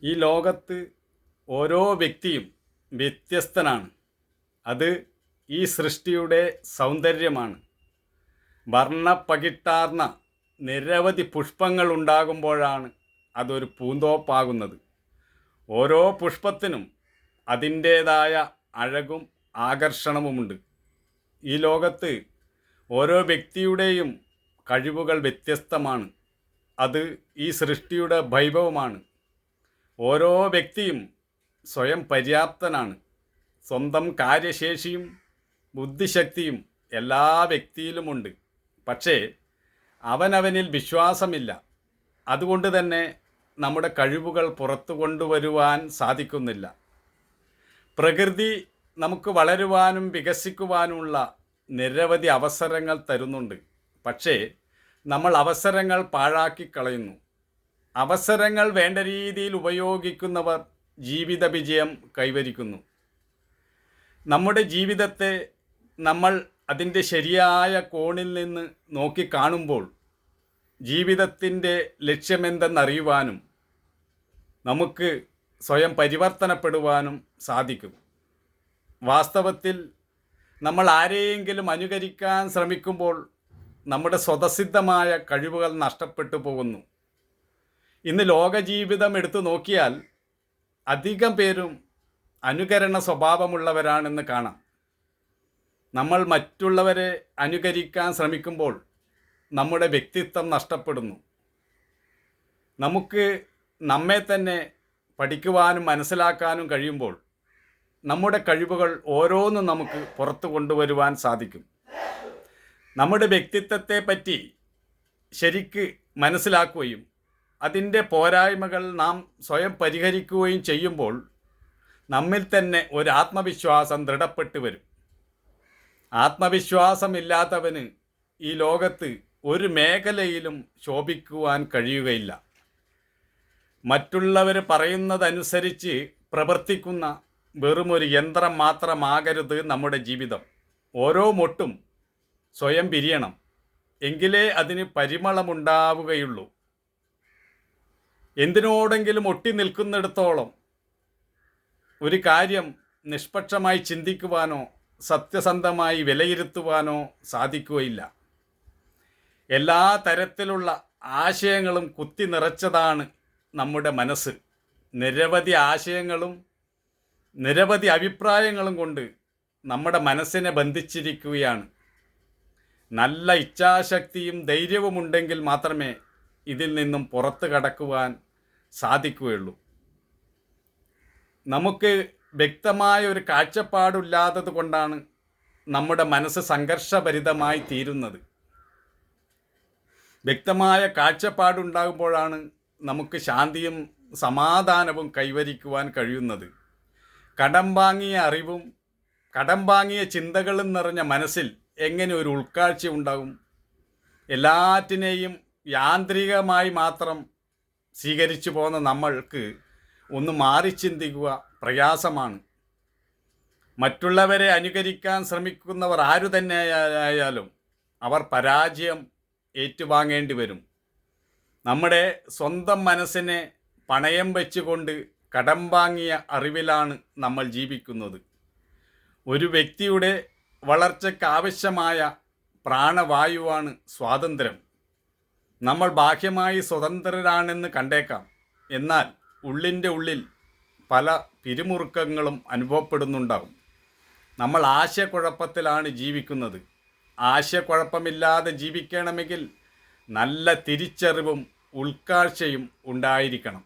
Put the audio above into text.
ഈ ലോകത്ത് ഓരോ വ്യക്തിയും വ്യത്യസ്തനാണ്. അത് ഈ സൃഷ്ടിയുടെ സൗന്ദര്യമാണ്. വർണ്ണപ്പകിട്ടാർന്ന നിരവധി പുഷ്പങ്ങൾ ഉണ്ടാകുമ്പോഴാണ് അതൊരു പൂന്തോപ്പാകുന്നത്. ഓരോ പുഷ്പത്തിനും അതിൻ്റേതായ അഴകും ആകർഷണവുമുണ്ട്. ഈ ലോകത്ത് ഓരോ വ്യക്തിയുടെയും കഴിവുകൾ വ്യത്യസ്തമാണ്. അത് ഈ സൃഷ്ടിയുടെ വൈഭവമാണ്. ഓരോ വ്യക്തിയും സ്വയം പര്യാപ്തനാണ്. സ്വന്തം കാര്യശേഷിയും ബുദ്ധിശക്തിയും എല്ലാ വ്യക്തിയിലുമുണ്ട്. പക്ഷേ അവനവനിൽ വിശ്വാസമില്ല. അതുകൊണ്ട് തന്നെ നമ്മുടെ കഴിവുകൾ പുറത്തു കൊണ്ടുവരുവാൻ സാധിക്കുന്നില്ല. പ്രകൃതി നമുക്ക് വളരുവാനും വികസിക്കുവാനുമുള്ള നിരവധി അവസരങ്ങൾ തരുന്നുണ്ട്. പക്ഷേ നമ്മൾ അവസരങ്ങൾ പാഴാക്കി കളയുന്നു. അവസരങ്ങൾ വേണ്ട രീതിയിൽ ഉപയോഗിക്കുന്നവർ ജീവിത വിജയം കൈവരിക്കുന്നു. നമ്മുടെ ജീവിതത്തെ നമ്മൾ അതിൻ്റെ ശരിയായ കോണിൽ നിന്ന് നോക്കിക്കാണുമ്പോൾ ജീവിതത്തിൻ്റെ ലക്ഷ്യമെന്തെന്നറിയുവാനും നമുക്ക് സ്വയം പരിവർത്തനപ്പെടുവാനും സാധിക്കും. വാസ്തവത്തിൽ നമ്മൾ ആരെയെങ്കിലും അനുകരിക്കാൻ ശ്രമിക്കുമ്പോൾ നമ്മുടെ സ്വതസിദ്ധമായ കഴിവുകൾ നഷ്ടപ്പെട്ടു പോകുന്നു. ഇന്ന് ലോകജീവിതം എടുത്തു നോക്കിയാൽ അധികം പേരും അനുകരണ സ്വഭാവമുള്ളവരാണെന്ന് കാണാം. നമ്മൾ മറ്റുള്ളവരെ അനുകരിക്കാൻ ശ്രമിക്കുമ്പോൾ നമ്മുടെ വ്യക്തിത്വം നഷ്ടപ്പെടുന്നു. നമുക്ക് നമ്മെ തന്നെ പഠിക്കുവാനും മനസ്സിലാക്കാനും കഴിയുമ്പോൾ നമ്മുടെ കഴിവുകൾ ഓരോന്നും നമുക്ക് പുറത്തു കൊണ്ടുവരുവാൻ സാധിക്കും. നമ്മുടെ വ്യക്തിത്വത്തെ പറ്റി ശരിക്ക് മനസ്സിലാക്കുകയും അതിൻ്റെ പോരായ്മകൾ നാം സ്വയം പരിഹരിക്കുകയും ചെയ്യുമ്പോൾ നമ്മിൽ തന്നെ ഒരു ആത്മവിശ്വാസം ദൃഢപ്പെട്ടു വരും. ആത്മവിശ്വാസമില്ലാത്തവന് ഈ ലോകത്ത് ഒരു മേഖലയിലും ശോഭിക്കുവാൻ കഴിയുകയില്ല. മറ്റുള്ളവർ പറയുന്നതനുസരിച്ച് പ്രവർത്തിക്കുന്ന വെറുമൊരു യന്ത്രം മാത്രമാകരുത് നമ്മുടെ ജീവിതം. ഓരോ മൊട്ടും സ്വയം പിരിയണം, എങ്കിലേ അതിന് പരിമളമുണ്ടാവുകയുള്ളൂ. എന്തിനോടെങ്കിലും ഒട്ടി നിൽക്കുന്നിടത്തോളം ഒരു കാര്യം നിഷ്പക്ഷമായി ചിന്തിക്കുവാനോ സത്യസന്ധമായി വിലയിരുത്തുവാനോ സാധിക്കുകയില്ല. എല്ലാ തരത്തിലുള്ള ആശയങ്ങളും കുത്തി നിറച്ചതാണ് നമ്മുടെ മനസ്സ്. നിരവധി ആശയങ്ങളും നിരവധി അഭിപ്രായങ്ങളും കൊണ്ട് നമ്മുടെ മനസ്സിനെ ബന്ധിച്ചിരിക്കുകയാണ്. നല്ല ഇച്ഛാശക്തിയും ധൈര്യവും ഉണ്ടെങ്കിൽ മാത്രമേ ഇതിൽ നിന്നും പുറത്തു കടക്കുവാൻ സാധിക്കുകയുള്ളൂ. നമുക്ക് വ്യക്തമായ ഒരു കാഴ്ചപ്പാടില്ലാത്തത് കൊണ്ടാണ് നമ്മുടെ മനസ്സ് സംഘർഷഭരിതമായി തീരുന്നത്. വ്യക്തമായ കാഴ്ചപ്പാടുണ്ടാകുമ്പോഴാണ് നമുക്ക് ശാന്തിയും സമാധാനവും കൈവരിക്കുവാൻ കഴിയുന്നത്. കടം വാങ്ങിയ അറിവും കടം വാങ്ങിയ ചിന്തകളും നിറഞ്ഞ മനസ്സിൽ എങ്ങനെ ഒരു ഉൾക്കാഴ്ച ഉണ്ടാകും? എല്ലാറ്റിനെയും യാന്ത്രികമായി മാത്രം സ്വീകരിച്ചു പോന്ന നമ്മൾക്ക് ഒന്ന് മാറി ചിന്തിക്കുക പ്രയാസമാണ്. മറ്റുള്ളവരെ അനുകരിക്കാൻ ശ്രമിക്കുന്നവർ ആരു തന്നെയായാലും അവർ പരാജയം ഏറ്റുവാങ്ങേണ്ടി വരും. നമ്മുടെ സ്വന്തം മനസ്സിനെ പണയം വെച്ചുകൊണ്ട് കടം വാങ്ങിയ അറിവിലാണ് നമ്മൾ ജീവിക്കുന്നത്. ഒരു വ്യക്തിയുടെ വളർച്ചയ്ക്ക് ആവശ്യമായ പ്രാണവായുവാണ് സ്വാതന്ത്ര്യം. നമ്മൾ ബാഹ്യമായി സ്വതന്ത്രരാണെന്ന് കണ്ടേക്കാം, എന്നാൽ ഉള്ളിൻ്റെ ഉള്ളിൽ പല പിരിമുറുക്കങ്ങളും അനുഭവപ്പെടുന്നുണ്ടാകും. നമ്മൾ ആശയക്കുഴപ്പത്തിലാണ് ജീവിക്കുന്നത്. ആശയക്കുഴപ്പമില്ലാതെ ജീവിക്കണമെങ്കിൽ നല്ല തിരിച്ചറിവും ഉൾക്കാഴ്ചയും ഉണ്ടായിരിക്കണം.